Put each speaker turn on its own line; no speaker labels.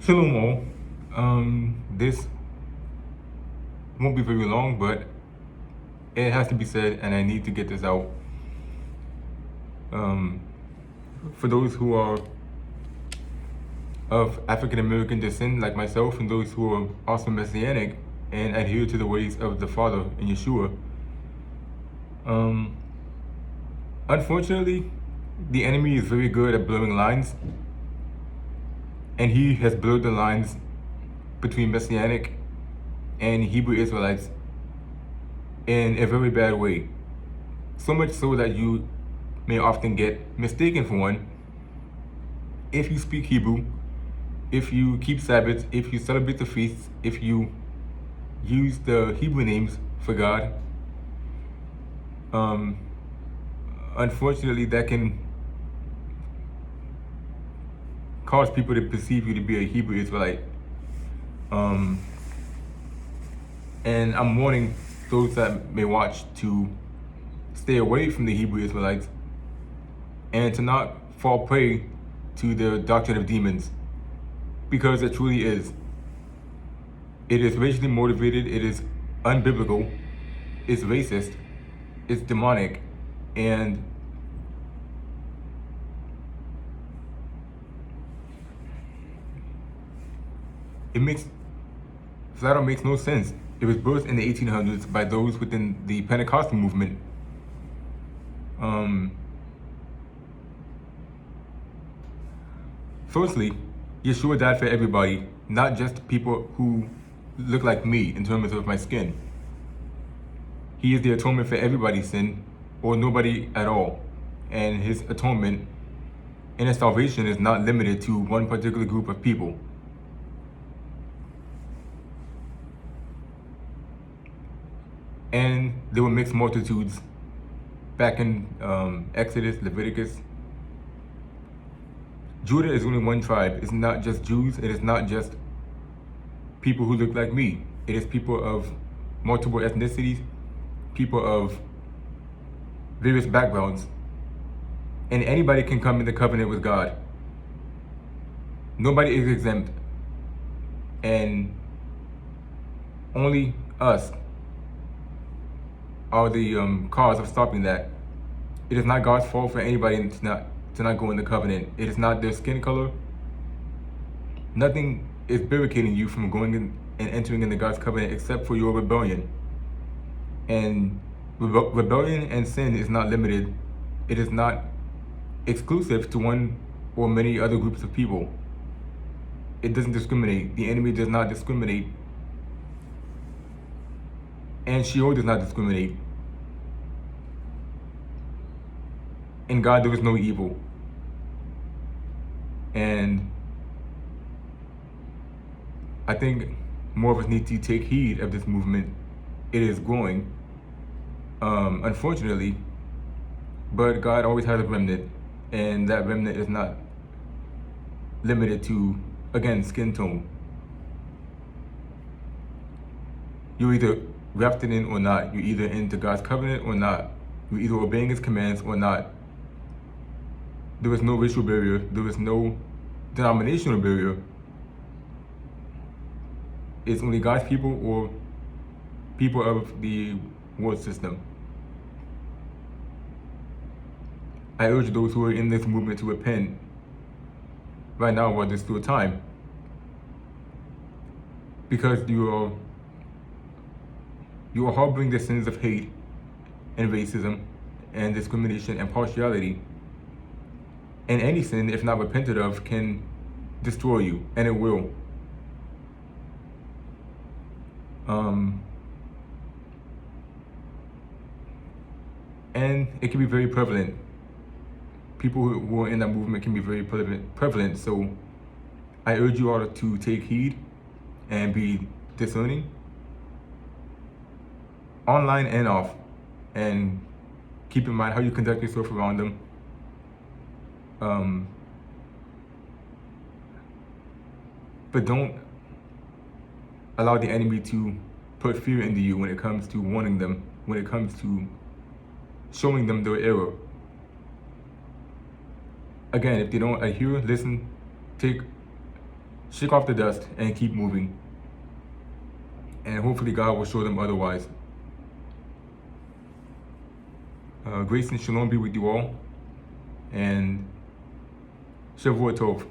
Shalom all. This won't be very long, but it has to be said, and I need to get this out. For those who are of African American descent, like myself, and those who are also Messianic and adhere to the ways of the Father in Yeshua, unfortunately, the enemy is very good at blurring lines, and he has blurred the lines between Messianic and Hebrew Israelites in a very bad way. So much so that you may often get mistaken for one if you speak Hebrew, if you keep Sabbaths, if you celebrate the feasts, if you use the Hebrew names for God. Unfortunately, that can cause people to perceive you to be a Hebrew Israelite. And I'm warning those that may watch to stay away from the Hebrew Israelites and to not fall prey to the doctrine of demons, because it truly is. It is racially motivated, it is unbiblical, it's racist, it's demonic, and it makes no sense. It was birthed in the 1800s by those within the Pentecostal movement. Firstly, Yeshua died for everybody, not just people who look like me in terms of my skin. He is the atonement for everybody's sin, or nobody at all. And his atonement and his salvation is not limited to one particular group of people. And there were mixed multitudes back in Exodus, Leviticus. Judah is only one tribe. It's not just Jews. It is not just people who look like me. It is people of multiple ethnicities, people of various backgrounds. And anybody can come into covenant with God. Nobody is exempt. And only us are the cause of stopping that. It is not God's fault for anybody to not go into covenant. It is not their skin color. Nothing is barricading you from going in and entering into God's covenant except for your rebellion. And rebellion and sin is not limited. It is not exclusive to one or many other groups of people. It doesn't discriminate. The enemy does not discriminate. And Sheol does not discriminate. In God there is no evil. And I think more of us need to take heed of this movement. It is growing, unfortunately, but God always has a remnant, and that remnant is not limited to, again, skin tone. You're either grafted in or not. You're either into God's covenant or not. You're either obeying his commands or not. There is no racial barrier. There is no denominational barrier. It's only God's people or people of the world system. I urge those who are in this movement to repent right now while there's still time. Because you are harboring the sins of hate and racism and discrimination and partiality. And any sin, if not repented of, can destroy you, and it will. And it can be very prevalent. People who are in that movement can be very prevalent. So I urge you all to take heed and be discerning, online and off, and keep in mind how you conduct yourself around them. But don't allow the enemy to put fear into you when it comes to warning them, when it comes to showing them their error. Again, if they don't adhere, listen, take shake off the dust, and keep moving. And hopefully God will show them otherwise. Grace and shalom be with you all. And Shavua Tov.